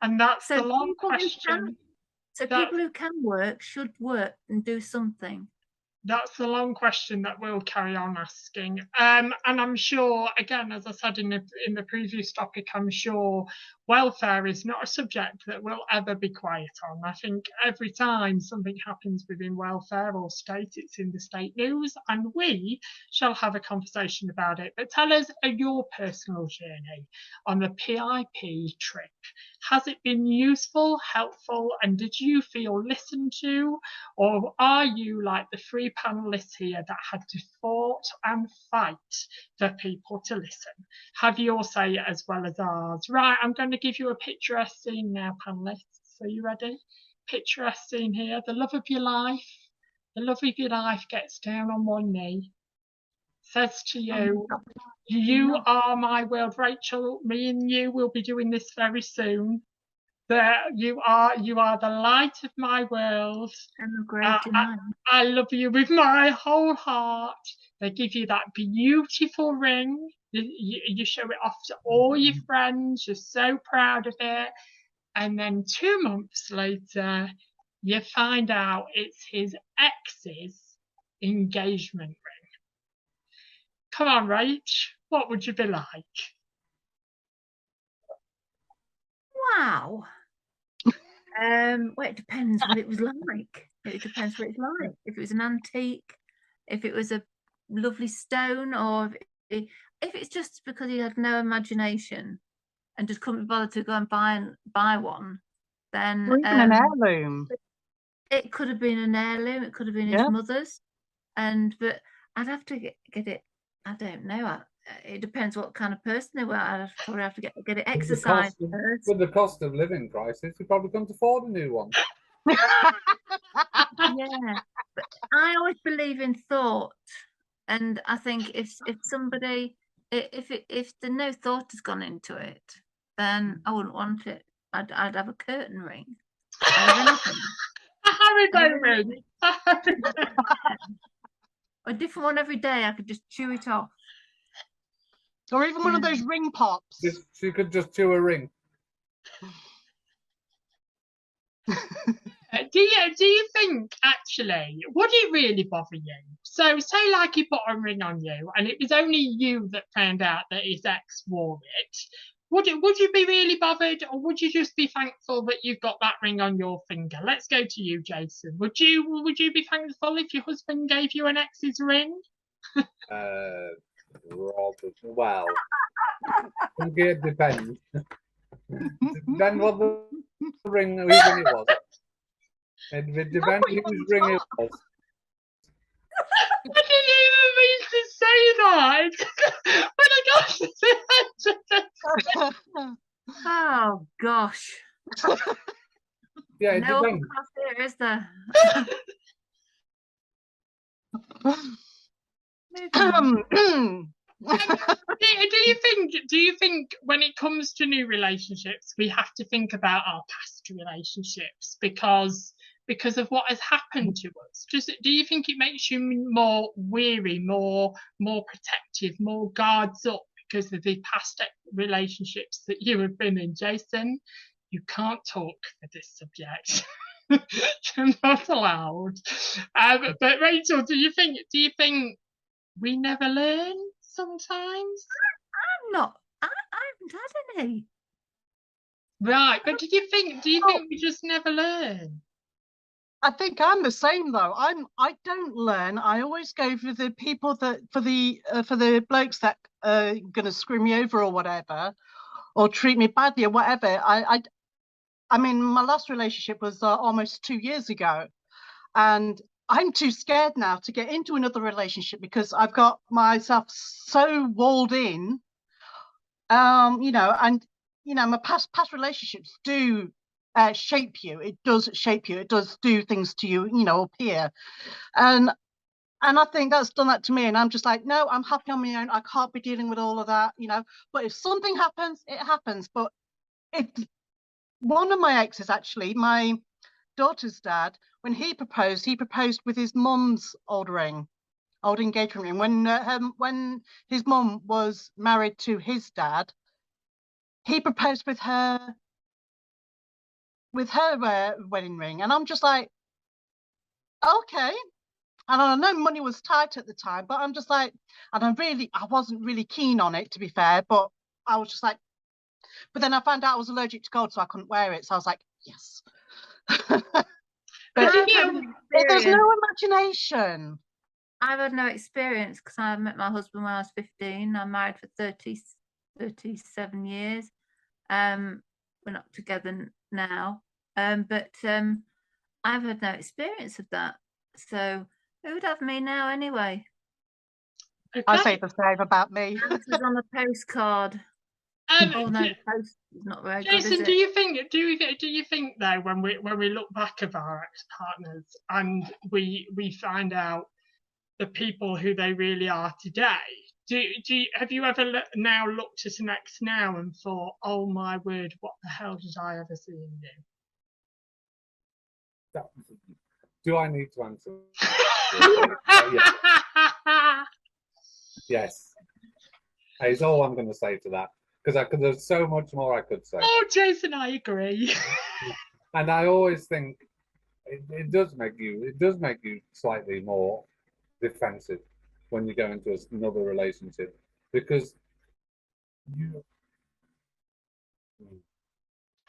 And that's the long question. People who can work should work and do something. That's the long question that we'll carry on asking. And I'm sure, again, as I said in the previous topic, I'm sure welfare is not a subject that we'll ever be quiet on. I think every time something happens within welfare or state, it's in the state news, and we shall have a conversation about it. But tell us your personal journey on the PIP trip. Has it been useful, helpful, and did you feel listened to? Or are you like the 3 panelists here that had to fight and fight for people to listen? Have your say as well as ours. Right, I'm going to give you a picturesque scene now, panelists. Are you ready? Picturesque scene here. The love of your life. The love of your life gets down on one knee. Says to you, you are my world. Rachel, me and you will be doing this very soon. You are the light of my world. I love you with my whole heart. They give you that beautiful ring. You show it off to all your friends. You're so proud of it. And then 2 months later, you find out it's his ex's engagement ring. Come on, Rach. What would you be like? Wow. Well, it depends what it was like. It depends what it's like. If it was an antique, if it was a lovely stone, or if it's just because he had no imagination and just couldn't be bothered to go and buy one, then or even an heirloom. It could have been an heirloom. It could have been his mother's, but I'd have to get it. I don't know. It depends what kind of person they were. I'd probably have to get it exercised first. With the cost of living crisis, you probably can't afford a new one. Yeah, but I always believe in thought, and I think if somebody if the no thought has gone into it, then I wouldn't want it. I'd have a curtain ring. I'd have anything. A Haribo ring. A different one every day. I could just chew it off. Or even one of those ring pops. She could just chew a ring. Do you think actually would it really bother you? So say like he put a ring on you and it was only you that found out that his ex wore it. Would you be really bothered, or would you just be thankful that you've got that ring on your finger? Let's go to you, Jason. Would you be thankful if your husband gave you an ex's ring? Well, I think it depends. Depends what the ring, whose ring it was. It depends whose ring it was. I didn't even mean to say that. When I got to the Oh gosh. Yeah, it No depends. class here, is there? do you think when it comes to new relationships we have to think about our past relationships because of what has happened to us? Do you think it makes you more weary, more protective, more guards up because of the past relationships that you have been in? Jason, you can't talk for this subject. You're not allowed. But Rachel, do you think we never learn sometimes? I haven't had any. Right, but do you think we just never learn? I think I'm the same though. I don't learn. I always go for the people that for the blokes that are gonna screw me over or whatever, or treat me badly or whatever. I mean, my last relationship was almost 2 years ago, and I'm too scared now to get into another relationship because I've got myself so walled in. You know, and you know, my past relationships do shape you. It does shape you. It does do things to you, you know, up here. And I think that's done that to me. And I'm just like, no, I'm happy on my own. I can't be dealing with all of that, you know. But if something happens, it happens. But if one of my exes, actually, my daughter's dad, when he proposed with his mum's old engagement ring. When his mum was married to his dad, he proposed with her wedding ring, and I'm just like, okay. And I know money was tight at the time, but I'm just like, and I wasn't really keen on it, to be fair, but I was just like, but then I found out I was allergic to gold, so I couldn't wear it. So I was like, yes. But there's no imagination. I've had no experience because I met my husband when I was 15. I'm married for 37 years. We're not together now. But I've had no experience of that. So who would have me now anyway? Okay. I say the same about me. Answers on a postcard. Oh no, the post is not very good, is Jason, it? do you think though when we look back at our ex-partners and we find out the people who they really are today, have you ever now looked at an ex now and thought, oh my word, what the hell did I ever see in you? Do I need to answer? Yes. Is all I'm going to say to that, because there's so much more I could say. Oh, Jason, I agree. And I always think it does make you slightly more defensive when you go into another relationship, because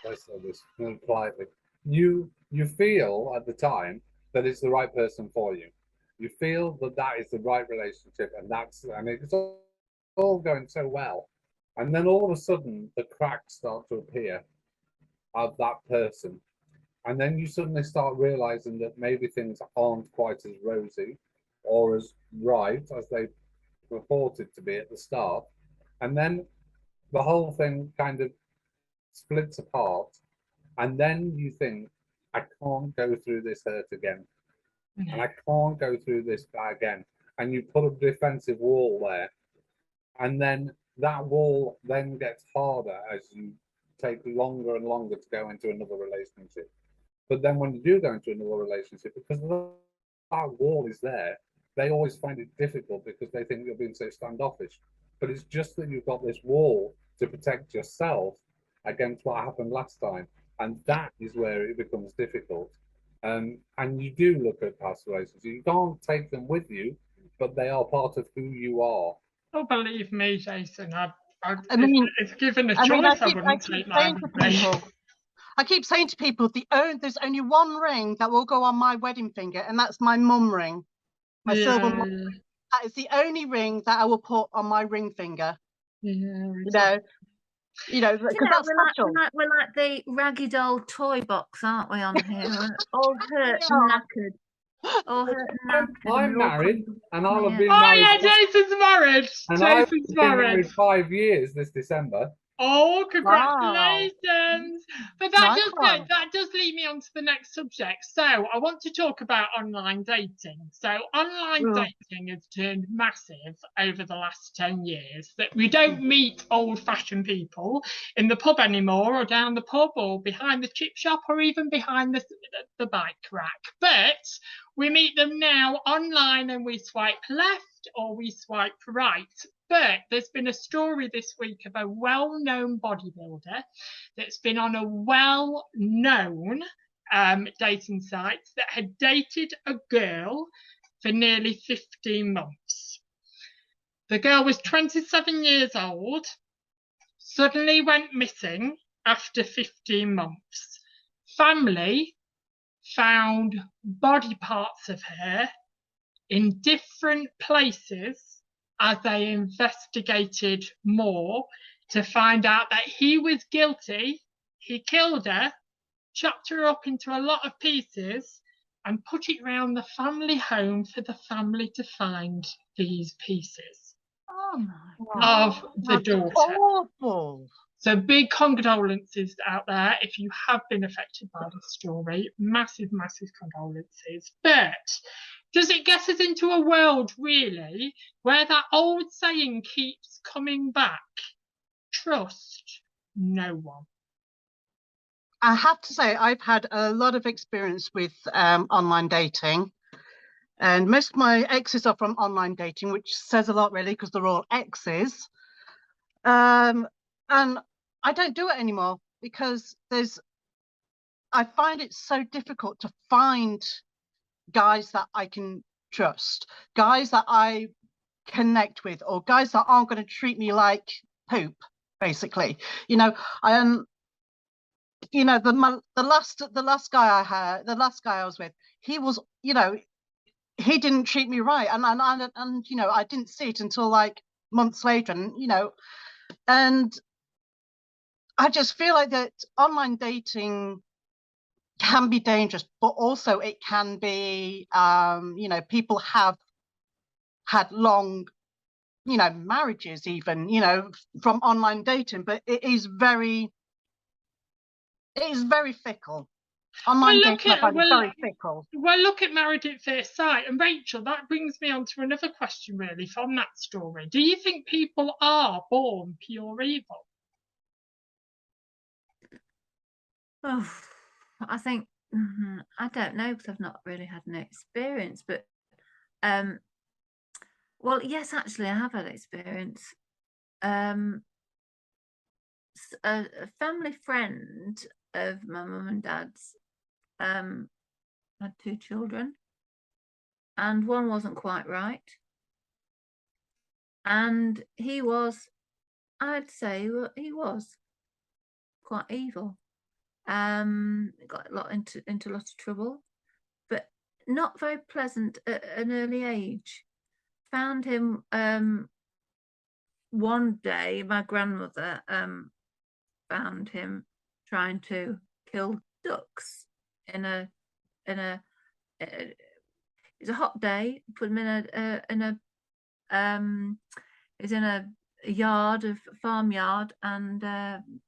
let's say this politely, you feel at the time that it's the right person for you. You feel that is the right relationship, and it's all going so well, and then all of a sudden the cracks start to appear of that person, and then you suddenly start realizing that maybe things aren't quite as rosy, or as right as they purported to be at the start. And then the whole thing kind of splits apart. And then you think, I can't go through this hurt again. And I can't go through this again. And you put a defensive wall there. And then that wall then gets harder as you take longer and longer to go into another relationship. But then when you do go into another relationship, because that wall is there, they always find it difficult because they think you're being so standoffish. But it's just that you've got this wall to protect yourself against what happened last time. And that is where it becomes difficult. And you do look at past relationships. You can't take them with you, but they are part of who you are. Oh, believe me, Jason, I mean, if given a I mean, choice, I keep wouldn't take mine saying to with me. people, I keep saying to people, there's only one ring that will go on my wedding finger, and that's my mum ring, my silver mum ring. That is the only ring that I will put on my ring finger. Yeah, Because that's special. We're like the raggy doll toy box, aren't we, on here? We're all hurt Yeah. and knackered. All hurt and knackered. I'm married, and I'll have been Oh married. yeah, Jason's married. And Jason's I've been married. married 5 years this December. Oh, congratulations! But that does lead me on to the next subject. So I want to talk about online dating. So online dating has turned massive over the last 10 years. That we don't meet old-fashioned people in the pub anymore, or down the pub, or behind the chip shop, or even behind the bike rack. But we meet them now online, and we swipe left or we swipe right. But there's been a story this week of a well-known bodybuilder that's been on a well-known dating site that had dated a girl for nearly 15 months. The girl was 27 years old, suddenly went missing after 15 months. Family found body parts of her in different places as they investigated more to find out that he was guilty. He killed her, chopped her up into a lot of pieces, and put it round the family home for the family to find these pieces of the daughter. Awful. So big condolences out there if you have been affected by this story. Massive, massive condolences. But does it get us into a world, really, where that old saying keeps coming back? Trust no one. I have to say, I've had a lot of experience with online dating. And most of my exes are from online dating, which says a lot, really, because they're all exes. And I don't do it anymore because I find it so difficult to find guys that I can trust, guys that I connect with, or guys that aren't going to treat me like poop, basically. The last guy I was with, he was, he didn't treat me right, and I didn't see it until like months later, and I just feel like that online dating can be dangerous, but also it can be, people have had long, marriages even, from online dating, but it is very fickle. Online dating I find very fickle. Well, look at Married at First Sight. And Rachel, that brings me on to another question, really, from that story. Do you think people are born pure evil? Oh, I think, I don't know, because I've not really had an experience, but well, yes, actually, I have had experience. A family friend of my mum and dad's had 2 children, and one wasn't quite right, and he was, I'd say, he was quite evil. Got a lot into a lot of trouble, but not very pleasant at an early age. Found him one day, my grandmother found him trying to kill ducks in a It's a hot day. Put them in a yard, a farmyard, and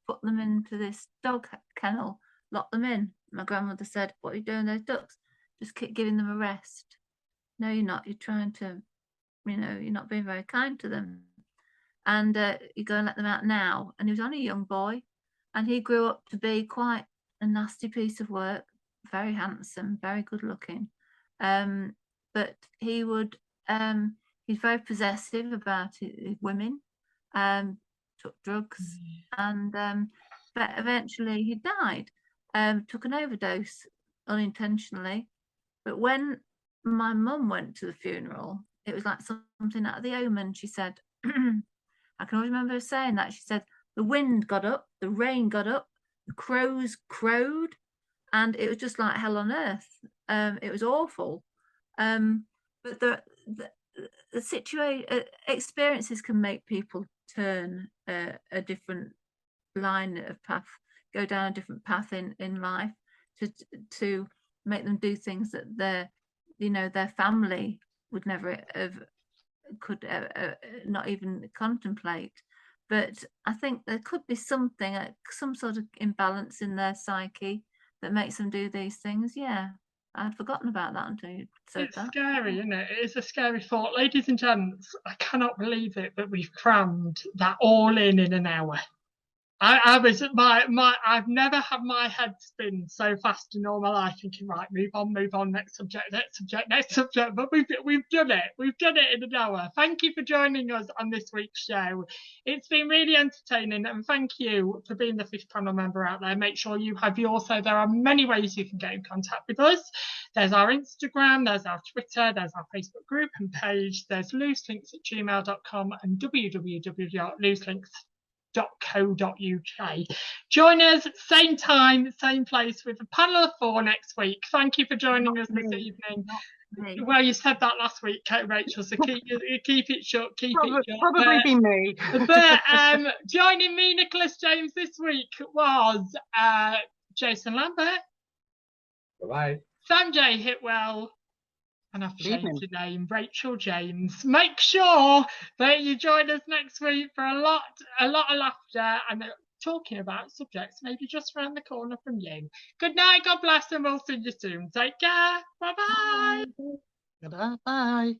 put them into this dog kennel. Lock them in. My grandmother said, "What are you doing, those ducks? Just keep giving them a rest." No, you're not. You're trying to, you're not being very kind to them. And you go and let them out now. And he was only a young boy, and he grew up to be quite a nasty piece of work. Very handsome, very good looking. But he would, he's very possessive about his women. Took drugs, and but eventually he died. Took an overdose unintentionally. But when my mum went to the funeral, it was like something out of The Omen. She said, I can always remember her saying that. She said, the wind got up, the rain got up, the crows crowed, and it was just like hell on earth. It was awful. But the situation, experiences can make people turn a different line of path, go down a different path in life, to make them do things that their family would never have, could not even contemplate. But I think there could be something, some sort of imbalance in their psyche that makes them do these things. Yeah, I'd forgotten about that until you said that. It's scary, isn't it? It is a scary thought. Ladies and gents, I cannot believe it, but we've crammed that all in an hour. I've never had my head spin so fast in all my life, thinking, right, move on, next subject. But we've done it. We've done it in an hour. Thank you for joining us on this week's show. It's been really entertaining, and thank you for being the 5th panel member out there. Make sure you have yours. So there are many ways you can get in contact with us. There's our Instagram, there's our Twitter, there's our Facebook group and page, there's looselinks@gmail.com and www.looselinks.com. .co.uk. Join us same time, same place with a panel of 4 next week. Thank you for joining us this evening. Well, you said that last week, Rachel, so keep it short. Probably be me. But joining me, Nicholas James, this week was Jason Lambert. Bye-bye. Sam J. Hitwell. And I've changed the name, Rachel James. Make sure that you join us next week for a lot of laughter and talking about subjects maybe just around the corner from you. Good night, God bless, and we'll see you soon. Take care. Bye-bye. Bye.